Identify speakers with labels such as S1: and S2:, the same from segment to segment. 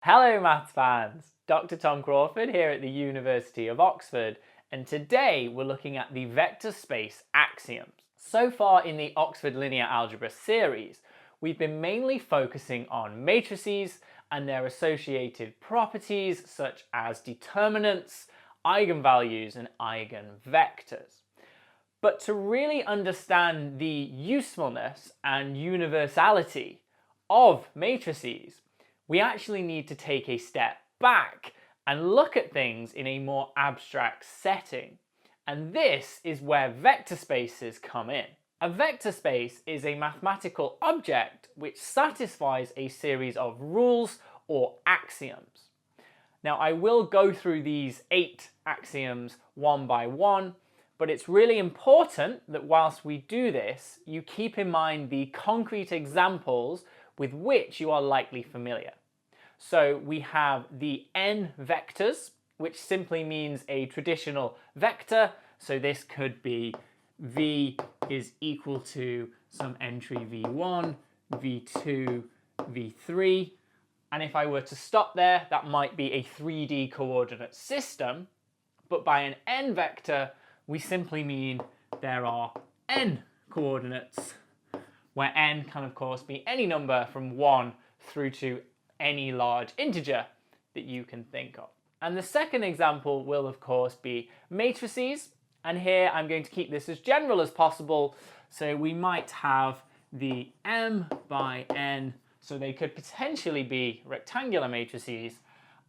S1: Hello maths fans, Dr. Tom Crawford here at the University of Oxford, and today we're looking at the vector space axioms. So far in the Oxford Linear Algebra series, we've been mainly focusing on matrices and their associated properties such as determinants, eigenvalues and eigenvectors. But to really understand the usefulness and universality of matrices, we actually need to take a step back and look at things in a more abstract setting. And this is where vector spaces come in. A vector space is a mathematical object which satisfies a series of rules or axioms. Now, I will go through these 8 axioms one by one, but it's really important that whilst we do this, you keep in mind the concrete examples with which you are likely familiar. So we have the n vectors, which simply means a traditional vector. So this could be v is equal to some entry v1, v2, v3. And if I were to stop there, that might be a 3D coordinate system. But by an n vector, we simply mean there are n coordinates, where n can of course be any number from 1 through to any large integer that you can think of. And the second example will of course be matrices, and here I'm going to keep this as general as possible. So we might have the m by n, so they could potentially be rectangular matrices,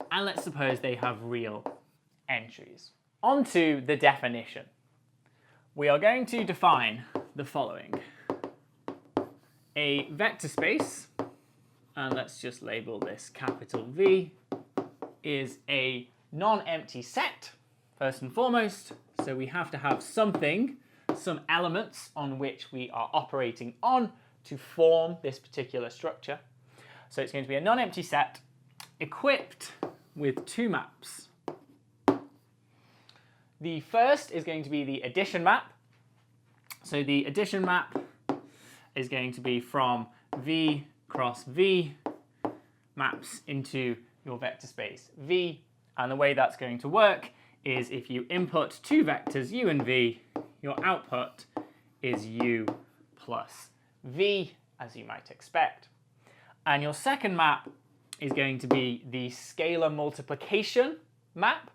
S1: and let's suppose they have real entries. On to the definition. We are going to define the following. A vector space, and let's just label this capital V, is a non-empty set, first and foremost. So we have to have something, some elements on which we are operating on to form this particular structure. So it's going to be a non-empty set equipped with 2 maps. The first is going to be the addition map. So the addition map is going to be from V cross V maps into your vector space V, and the way that's going to work is if you input 2 vectors u and v, your output is u plus v, as you might expect. And your second map is going to be the scalar multiplication map,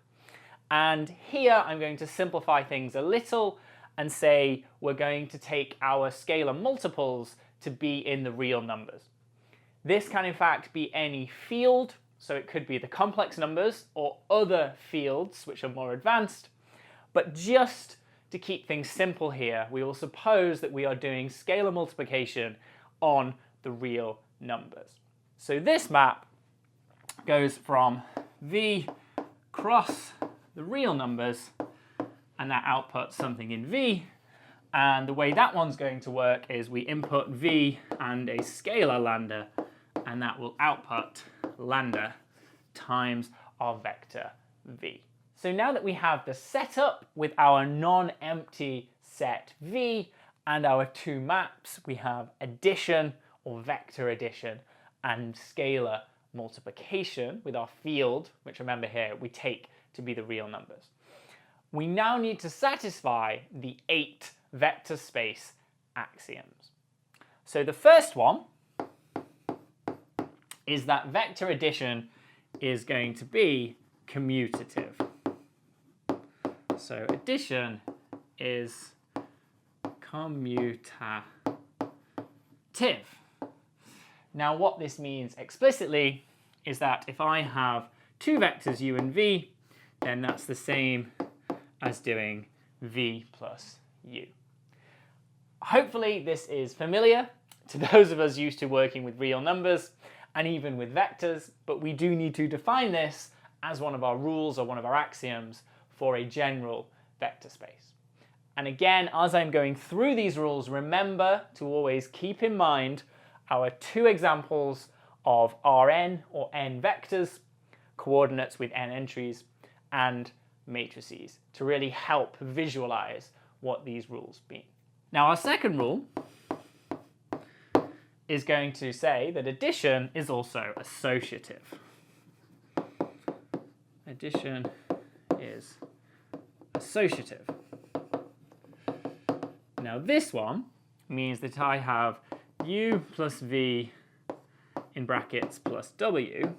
S1: and here I'm going to simplify things a little and say we're going to take our scalar multiples to be in the real numbers. This can in fact be any field, so it could be the complex numbers or other fields which are more advanced. But just to keep things simple here, we will suppose that we are doing scalar multiplication on the real numbers. So this map goes from V cross the real numbers, and that outputs something in V. And the way that one's going to work is we input V and a scalar lambda, and that will output lambda times our vector V. So now that we have the setup with our non-empty set V and our 2 maps, we have addition or vector addition and scalar multiplication with our field, which remember here we take to be the real numbers. We now need to satisfy the 8 vector space axioms. So the first one is that vector addition is going to be commutative. So addition is commutative. Now what this means explicitly is that if I have 2 vectors u and v, then that's the same as doing v plus u. Hopefully this is familiar to those of us used to working with real numbers and even with vectors, but we do need to define this as one of our rules or one of our axioms for a general vector space. And again, as I'm going through these rules, remember to always keep in mind our 2 examples of Rn or n vectors, coordinates with n entries, and matrices to really help visualize what these rules mean. Now our second rule is going to say that addition is also associative. addition is associative. Now this one means that I have u plus v in brackets plus w,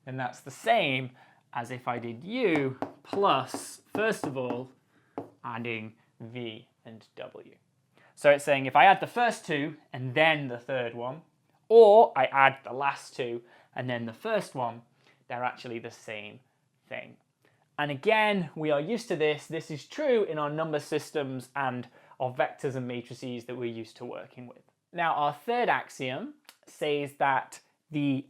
S1: and that's the same as if I did u plus, first of all, adding v and w. So it's saying if I add the first two and then the third one, or I add the last two and then the first one, they're actually the same thing. And again, we are used to this. This is true in our number systems and our vectors and matrices that we're used to working with. Now, our third axiom says that the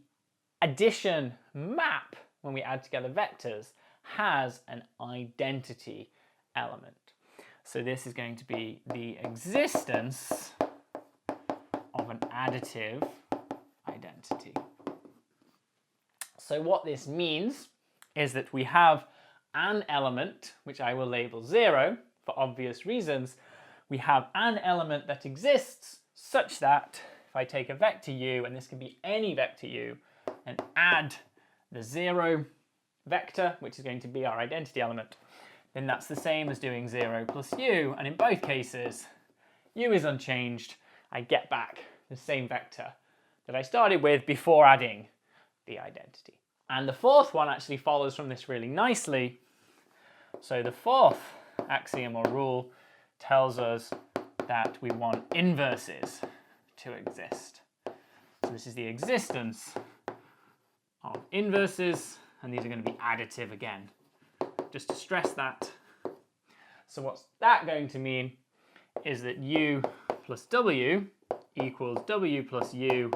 S1: addition map, when we add together vectors, has an identity element. So this is going to be the existence of an additive identity. So what this means is that we have an element, which I will label 0 for obvious reasons. We have an element that exists such that if I take a vector u, and this can be any vector u, and add the 0 vector, which is going to be our identity element, then that's the same as doing 0 plus u, and in both cases, u is unchanged. I get back the same vector that I started with before adding the identity. And the fourth one actually follows from this really nicely. So the fourth axiom or rule tells us that we want inverses to exist. So this is the existence of inverses, and these are going to be additive again, just to stress that. So what's that going to mean is that u plus w equals w plus u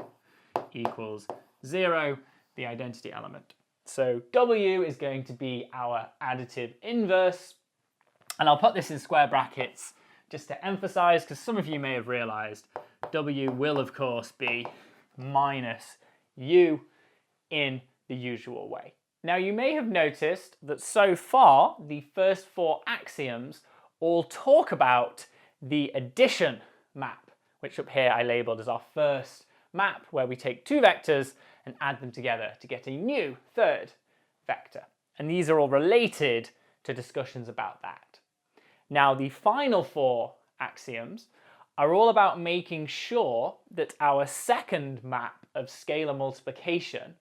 S1: equals 0, the identity element. So w is going to be our additive inverse, and I'll put this in square brackets just to emphasize, because some of you may have realized w will of course be minus u in the usual way. Now you may have noticed that so far the first four axioms all talk about the addition map, which up here I labeled as our first map, where we take two vectors and add them together to get a new third vector. And these are all related to discussions about that. Now the final four axioms are all about making sure that our second map of scalar multiplication,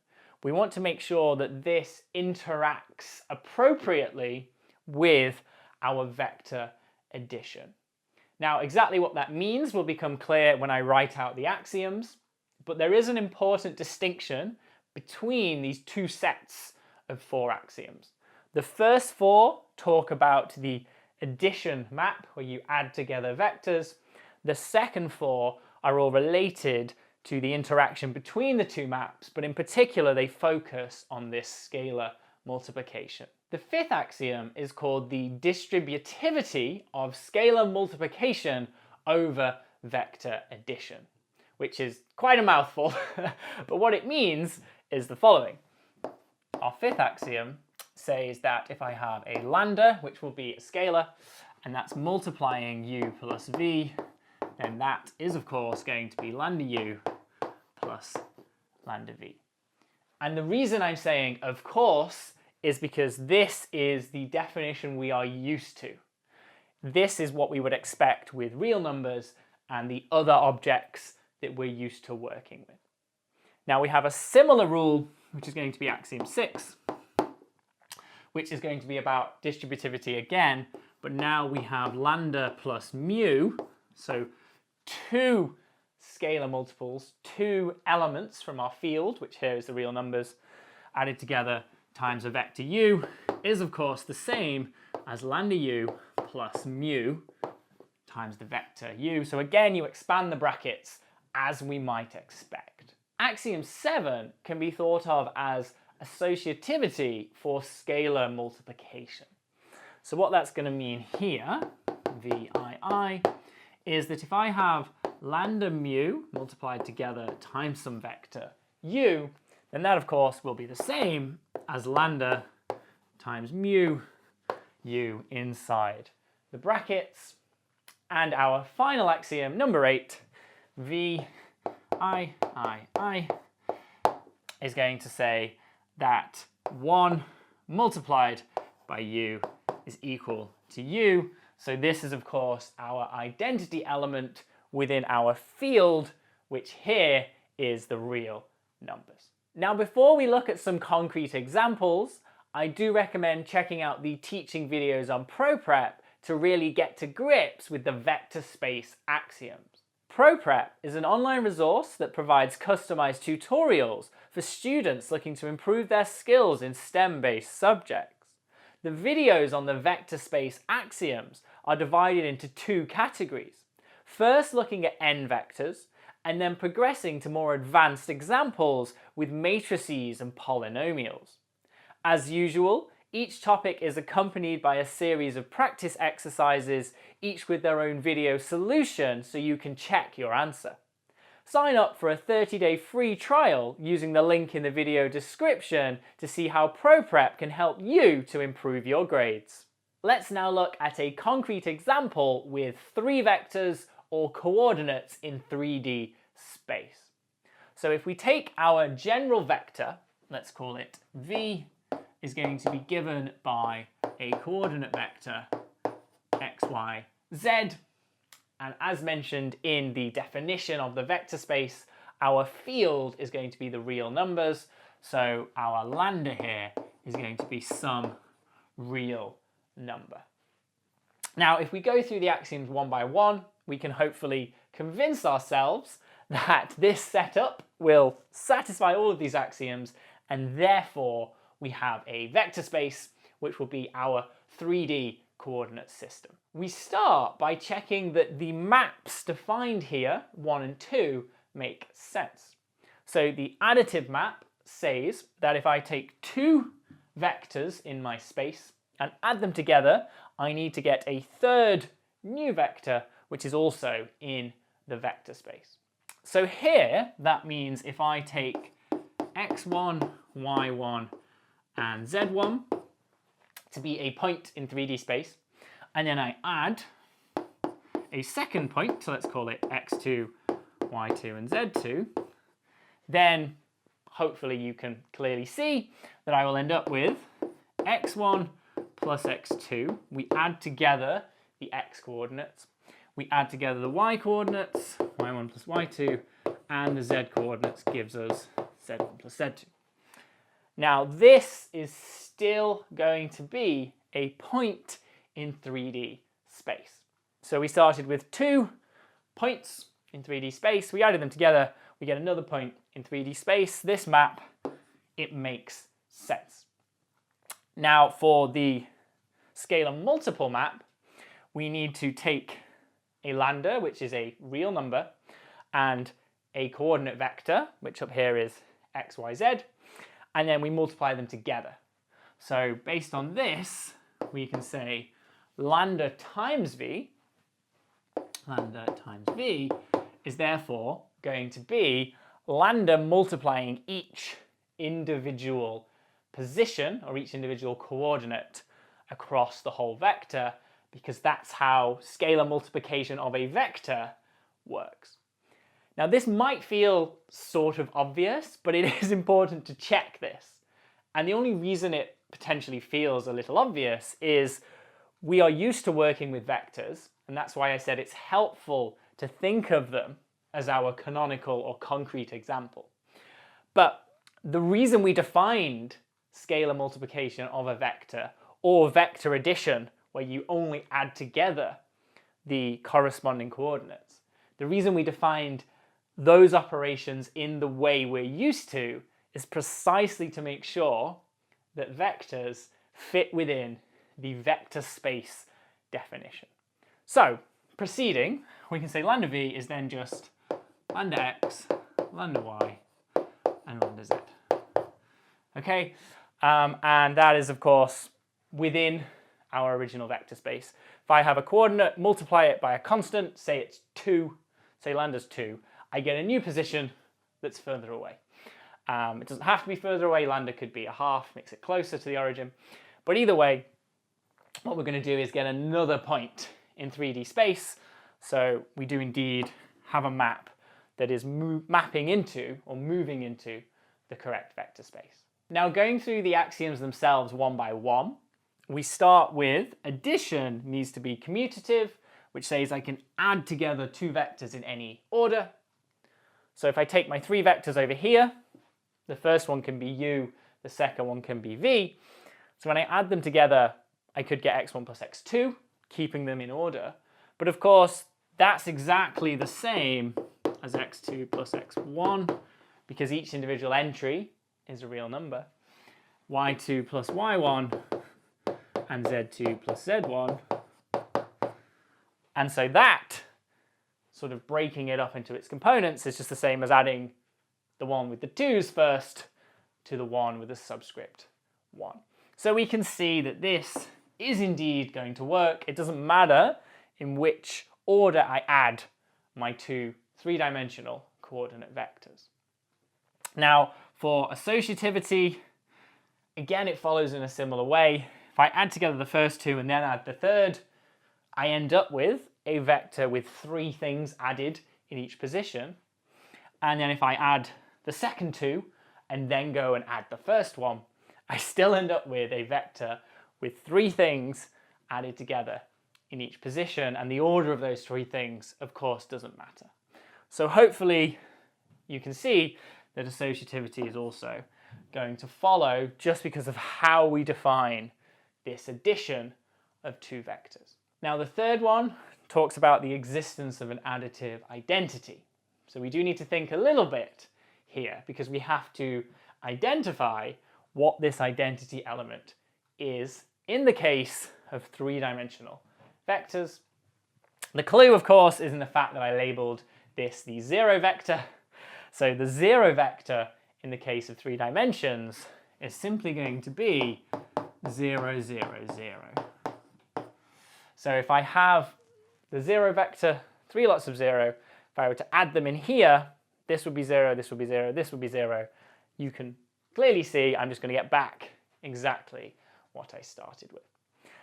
S1: we want to make sure that this interacts appropriately with our vector addition. Now exactly what that means will become clear when I write out the axioms, but there is an important distinction between these two sets of four axioms. The first four talk about the addition map, where you add together vectors. The second four are all related to the interaction between the two maps, but in particular they focus on this scalar multiplication. The fifth axiom is called the distributivity of scalar multiplication over vector addition, which is quite a mouthful, but what it means is the following. Our fifth axiom says that if I have a lambda, which will be a scalar, and that's multiplying u plus v, then that is of course going to be lambda u plus lambda v. And the reason I'm saying of course is because this is the definition we are used to. This is what we would expect with real numbers and the other objects that we're used to working with. Now we have a similar rule, which is going to be axiom 6, which is going to be about distributivity again, but now we have lambda plus mu, so two scalar multiples, two elements from our field, which here is the real numbers, added together times a vector u is of course the same as lambda u plus mu times the vector u. So again, you expand the brackets as we might expect. Axiom 7 can be thought of as associativity for scalar multiplication. So what that's going to mean here, VII, is that if I have lambda mu multiplied together times some vector u, then that of course will be the same as lambda times mu u inside the brackets. And our final axiom, number 8, VII, is going to say that 1 multiplied by u is equal to u. So this is, of course, our identity element within our field, which here is the real numbers. Now, before we look at some concrete examples, I do recommend checking out the teaching videos on ProPrep to really get to grips with the vector space axioms. ProPrep is an online resource that provides customized tutorials for students looking to improve their skills in STEM-based subjects. The videos on the vector space axioms are divided into two categories. First, looking at n vectors, and then progressing to more advanced examples with matrices and polynomials. As usual, each topic is accompanied by a series of practice exercises, each with their own video solution, so you can check your answer. Sign up for a 30-day free trial using the link in the video description to see how ProPrep can help you to improve your grades. Let's now look at a concrete example with 3 vectors or coordinates in 3D space. So if we take our general vector, let's call it v, is going to be given by a coordinate vector x, y, z. And as mentioned in the definition of the vector space, our field is going to be the real numbers. So our lambda here is going to be some real number. Now, if we go through the axioms one by one, we can hopefully convince ourselves that this setup will satisfy all of these axioms, and therefore we have a vector space, which will be our 3D coordinate system. We start by checking that the maps defined here, 1 and 2, make sense. So the additive map says that if I take 2 vectors in my space and add them together, I need to get a third new vector, which is also in the vector space. So here, that means if I take x1, y1, and z1 to be a point in 3D space, and then I add a second point, so let's call it x2, y2, and z2, then hopefully you can clearly see that I will end up with x1 plus x2. We add together the x coordinates, we add together the y coordinates, y1 plus y2, and the z coordinates gives us z1 plus z2. Now this is still going to be a point in 3D space. So we started with 2 points in 3D space, we added them together, we get another point in 3D space. This map, it makes sense. Now for the scalar multiple map, we need to take a lambda, which is a real number, and a coordinate vector, which up here is x, y, z, and then we multiply them together. So based on this, we can say lambda times v is therefore going to be lambda multiplying each individual position or each individual coordinate across the whole vector, because that's how scalar multiplication of a vector works. Now this might feel sort of obvious, but it is important to check this. And the only reason it potentially feels a little obvious is we are used to working with vectors, and that's why I said it's helpful to think of them as our canonical or concrete example. But the reason we defined scalar multiplication of a vector or vector addition, where you only add together the corresponding coordinates, the reason we defined those operations in the way we're used to is precisely to make sure that vectors fit within the vector space definition. So, proceeding, we can say lambda v is then just lambda x, lambda y, and lambda z. Okay, and that is, of course, within our original vector space. If I have a coordinate, multiply it by a constant, say it's 2, say lambda's 2, I get a new position that's further away. It doesn't have to be further away, lambda could be a half, makes it closer to the origin. But either way, what we're going to do is get another point in 3D space. So we do indeed have a map that is mapping into or moving into the correct vector space. Now going through the axioms themselves one by one, we start with addition needs to be commutative, which says I can add together two vectors in any order. So if I take my three vectors over here, the first one can be u, the second one can be v. So when I add them together, I could get x1 plus x2, keeping them in order. But of course, that's exactly the same as x2 plus x1, because each individual entry is a real number. y2 plus y1 and z2 plus z1. And so that, sort of breaking it up into its components, is just the same as adding the one with the 2's first to the one with the subscript 1. So we can see that this is indeed going to work. It doesn't matter in which order I add my two three-dimensional coordinate vectors. Now, for associativity, again, it follows in a similar way. If I add together the first two and then add the third, I end up with a vector with three things added in each position. And then if I add the second two and then go and add the first one, I still end up with a vector with three things added together in each position. And the order of those three things, of course, doesn't matter. So hopefully you can see that associativity is also going to follow just because of how we define this addition of two vectors. Now the third one talks about the existence of an additive identity. So we do need to think a little bit here because we have to identify what this identity element is in the case of three-dimensional vectors. The clue, of course, is in the fact that I labeled this the zero vector. So the zero vector in the case of three dimensions is simply going to be 0, 0, 0. So if I have the zero vector, three lots of 0, if I were to add them in here, this would be 0, this would be 0, this would be 0. You can clearly see I'm just going to get back exactly what I started with.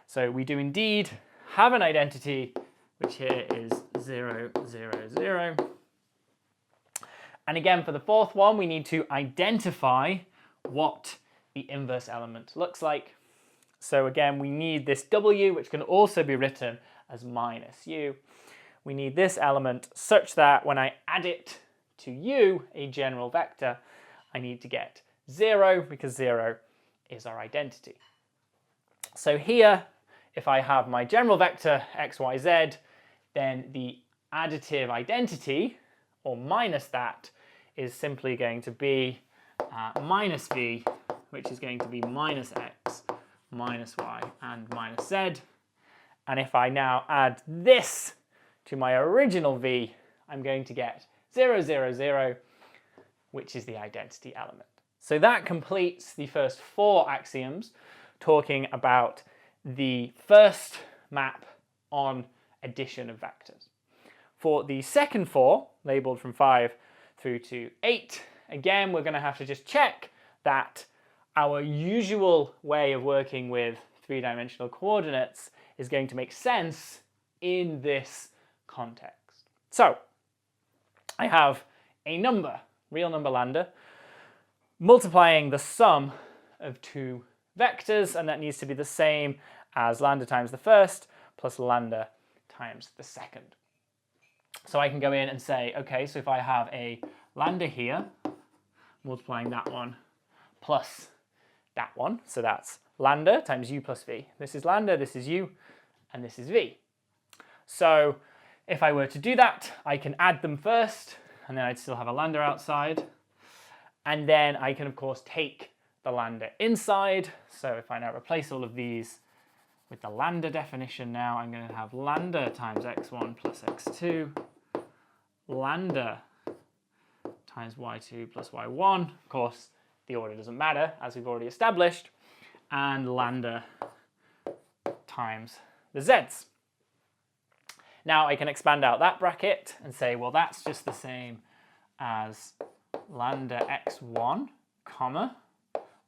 S1: So we do indeed have an identity, which here is 0, 0, 0. And again, for the fourth one, we need to identify what the inverse element looks like. So again, we need this w, which can also be written as minus u. We need this element such that when I add it to u, a general vector, I need to get 0 because 0 is our identity. So here, if I have my general vector x, y, z, then the additive identity, or minus that, is simply going to be minus v, which is going to be minus x, minus y, and minus z. And if I now add this to my original v, I'm going to get 0, 0, 0, which is the identity element. So that completes the first four axioms talking about the first map on addition of vectors. For the second four, labelled from 5 through to 8, again, we're going to have to just check that our usual way of working with three-dimensional coordinates is going to make sense in this context. So, I have a number, real number lambda, multiplying the sum of two vectors, and that needs to be the same as lambda times the first plus lambda times the second. So I can go in and say, okay, so if I have a lambda here, multiplying that one plus that one, so that's lambda times u plus v. This is lambda, this is u, and this is v. So if I were to do that, I can add them first, and then I'd still have a lambda outside. And then I can, of course, take the lambda inside. So if I now replace all of these with the lambda definition now, I'm going to have lambda times x1 plus x2, lambda times y2 plus y1. Of course, the order doesn't matter, as we've already established. And lambda times the z's. Now I can expand out that bracket and say, well, that's just the same as lambda x1, comma,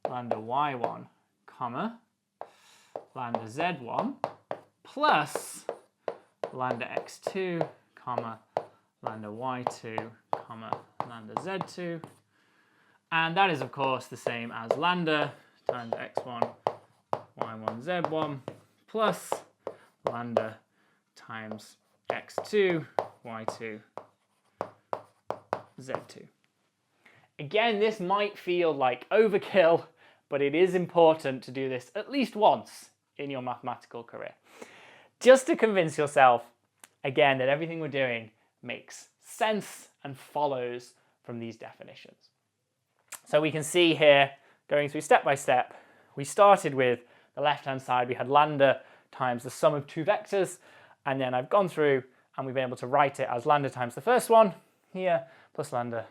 S1: lambda y1, comma, lambda z1, plus lambda x2, comma, lambda y2, comma, lambda z2. And that is, of course, the same as lambda times x1, y1, z1, plus lambda times x2, y2, z2. Again, this might feel like overkill, but it is important to do this at least once in your mathematical career. Just to convince yourself, again, that everything we're doing makes sense and follows from these definitions. So we can see here, going through step by step, we started with the left-hand side, we had lambda times the sum of two vectors, and then I've gone through and we've been able to write it as lambda times the first one here, plus lambda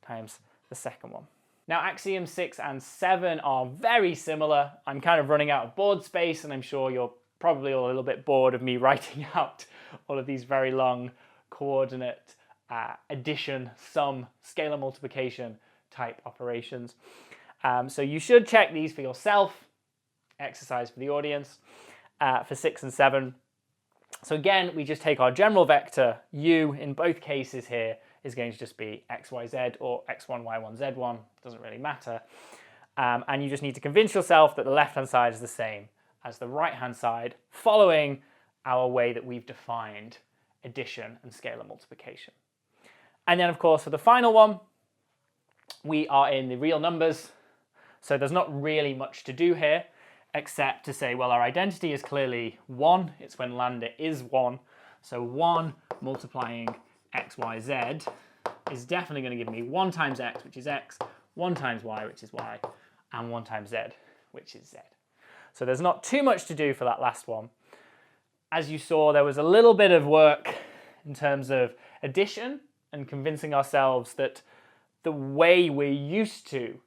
S1: times the second one. Now, axioms 6 and 7 are very similar. I'm kind of running out of board space, and I'm sure you're probably all a little bit bored of me writing out all of these very long coordinate addition, sum, scalar multiplication type operations. So you should check these for yourself. Exercise for the audience for 6 and 7. So again, we just take our general vector u. In both cases here is going to just be x, y, z, or x1, y1, z1. Doesn't really matter. And you just need to convince yourself that the left-hand side is the same as the right-hand side, following our way that we've defined addition and scalar multiplication. And then, of course, for the final one, we are in the real numbers, so there's not really much to do here, except to say, well, our identity is clearly 1. It's when lambda is 1. So 1 multiplying x, y, z is definitely going to give me 1 times x, which is x, 1 times y, which is y, and 1 times z, which is z. So there's not too much to do for that last one. As you saw, there was a little bit of work in terms of addition and convincing ourselves that the way we're used to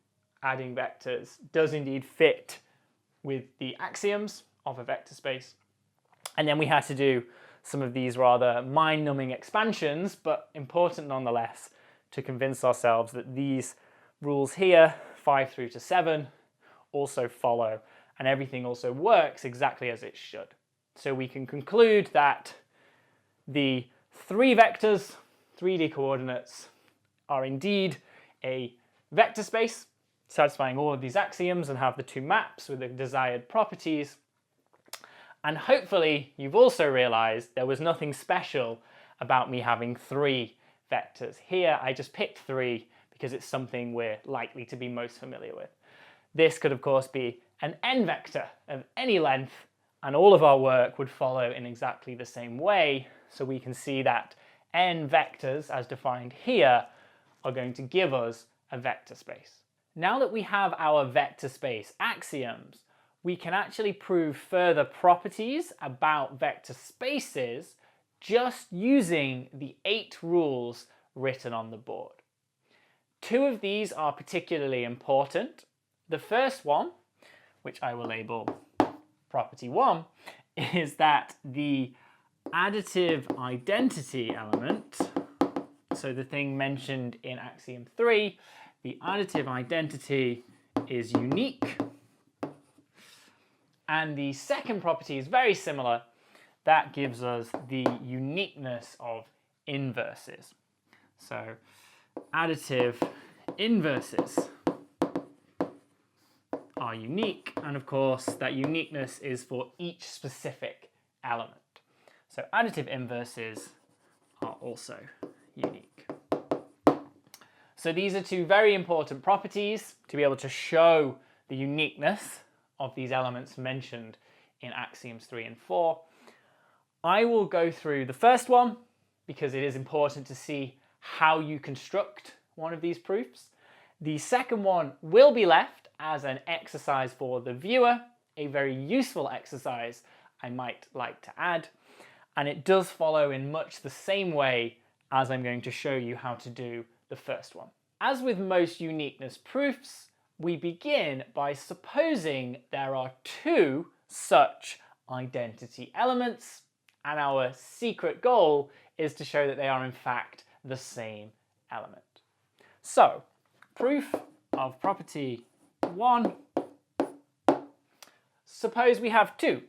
S1: adding vectors does indeed fit with the axioms of a vector space. And then we had to do some of these rather mind-numbing expansions, but important nonetheless, to convince ourselves that these rules here, 5 through to 7, also follow, and everything also works exactly as it should. So we can conclude that the 3 vectors, 3D coordinates, are indeed a vector space, satisfying all of these axioms and have the 2 maps with the desired properties. And hopefully you've also realized there was nothing special about me having 3 vectors here. I just picked 3 because it's something we're likely to be most familiar with. This could, of course, be an n vector of any length, and all of our work would follow in exactly the same way. So we can see that n vectors, as defined here, are going to give us a vector space. Now that we have our vector space axioms, we can actually prove further properties about vector spaces just using the 8 rules written on the board. 2 of these are particularly important. The first one, which I will label property 1, is that the additive identity element, so the thing mentioned in axiom 3, the additive identity is unique. And the second property is very similar. That gives us the uniqueness of inverses. So additive inverses are unique, and of course that uniqueness is for each specific element. So additive inverses are also unique. So these are 2 very important properties to be able to show the uniqueness of these elements mentioned in axioms 3 and 4. I will go through the first one because it is important to see how you construct one of these proofs. The second one will be left as an exercise for the viewer, a very useful exercise I might like to add, and it does follow in much the same way as I'm going to show you how to do the first one. As with most uniqueness proofs, we begin by supposing there are 2 such identity elements, and our secret goal is to show that they are in fact the same element. So, proof of property 1, suppose we have 2.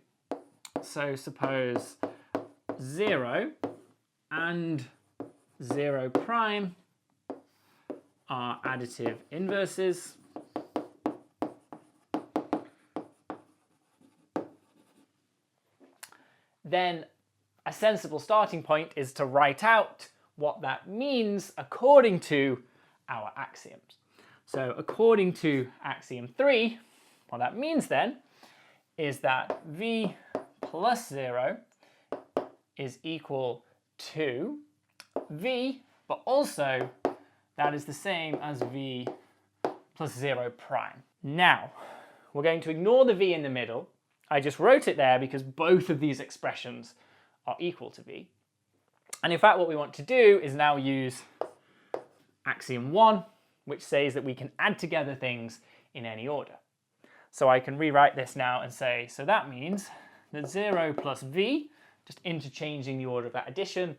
S1: So suppose 0 and 0 prime are additive inverses. Then a sensible starting point is to write out what that means according to our axioms. So according to axiom 3, what that means then is that v plus 0 is equal to v, but also that is the same as v plus 0 prime. Now, we're going to ignore the v in the middle. I just wrote it there because both of these expressions are equal to v. And in fact, what we want to do is now use axiom 1, which says that we can add together things in any order. So I can rewrite this now and say, so that means that 0 plus v, just interchanging the order of that addition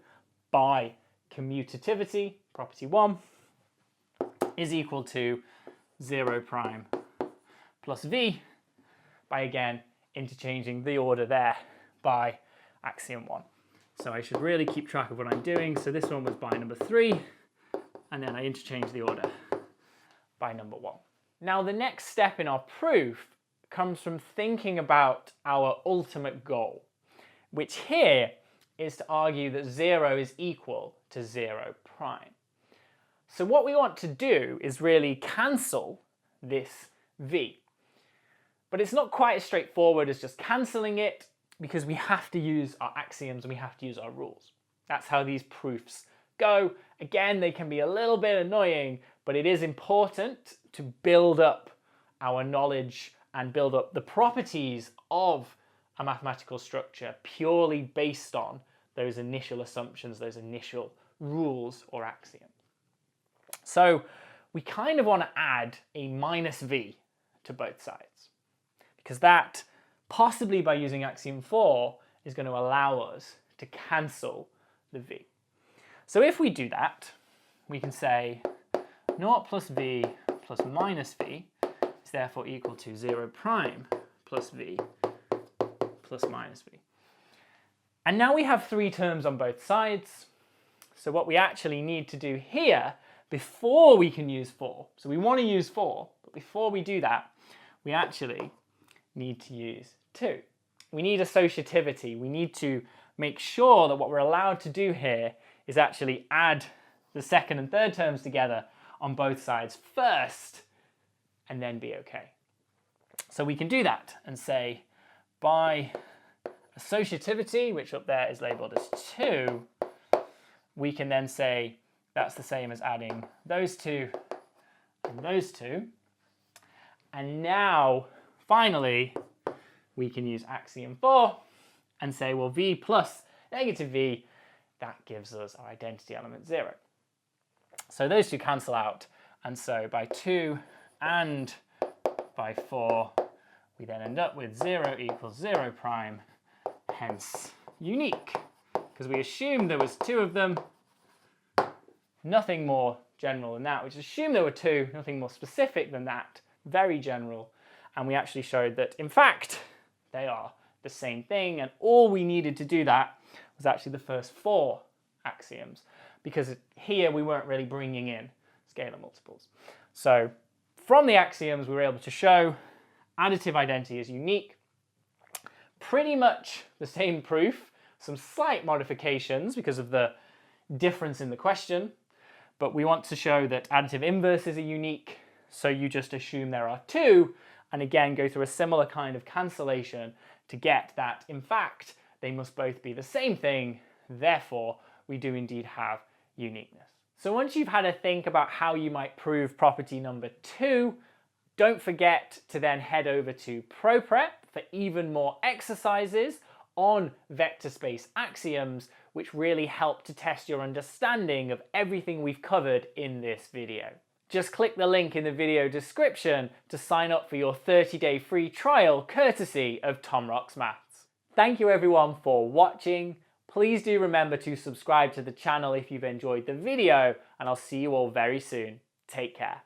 S1: by commutativity, property 1, is equal to 0 prime plus v by, again, interchanging the order there by axiom 1. So I should really keep track of what I'm doing. So this one was by number 3, and then I interchange the order by number 1. Now the next step in our proof comes from thinking about our ultimate goal, which here is to argue that 0 is equal to 0 prime. So what we want to do is really cancel this v. But it's not quite as straightforward as just cancelling it, because we have to use our axioms and we have to use our rules. That's how these proofs go. Again, they can be a little bit annoying, but it is important to build up our knowledge and build up the properties of a mathematical structure purely based on those initial assumptions, those initial rules or axioms. So we kind of want to add a minus v to both sides, because that, possibly by using axiom 4, is going to allow us to cancel the v. So if we do that, we can say 0 plus v plus minus v is therefore equal to 0 prime plus v plus minus v. And now we have 3 terms on both sides. So what we actually need to do here, before we can use 4, so we want to use 4, but before we do that, we actually need to use 2. We need associativity. We need to make sure that what we're allowed to do here is actually add the second and third terms together on both sides first, and then be okay. So we can do that and say by associativity, which up there is labeled as 2, we can then say that's the same as adding those two and those two. And now, finally, we can use axiom 4 and say, well, v plus negative v, that gives us our identity element 0. So those two cancel out, and so by 2 and by 4, we then end up with 0 equals 0 prime, hence unique, because we assumed there was 2 of them, nothing more general than that. We just assumed there were 2, nothing more specific than that, very general, and we actually showed that, in fact, they are the same thing, and all we needed to do that was actually the first 4 axioms, because here we weren't really bringing in scalar multiples. So from the axioms, we were able to show additive identity is unique. Pretty much the same proof, some slight modifications because of the difference in the question, but we want to show that additive inverses are unique, so you just assume there are 2, and again go through a similar kind of cancellation to get that, in fact, they must both be the same thing, therefore we do indeed have uniqueness. So once you've had a think about how you might prove property number 2, don't forget to then head over to ProPrep for even more exercises on vector space axioms, which really help to test your understanding of everything we've covered in this video. Just click the link in the video description to sign up for your 30-day free trial courtesy of Tom Rocks Maths. Thank you everyone for watching. Please do remember to subscribe to the channel if you've enjoyed the video, and I'll see you all very soon. Take care.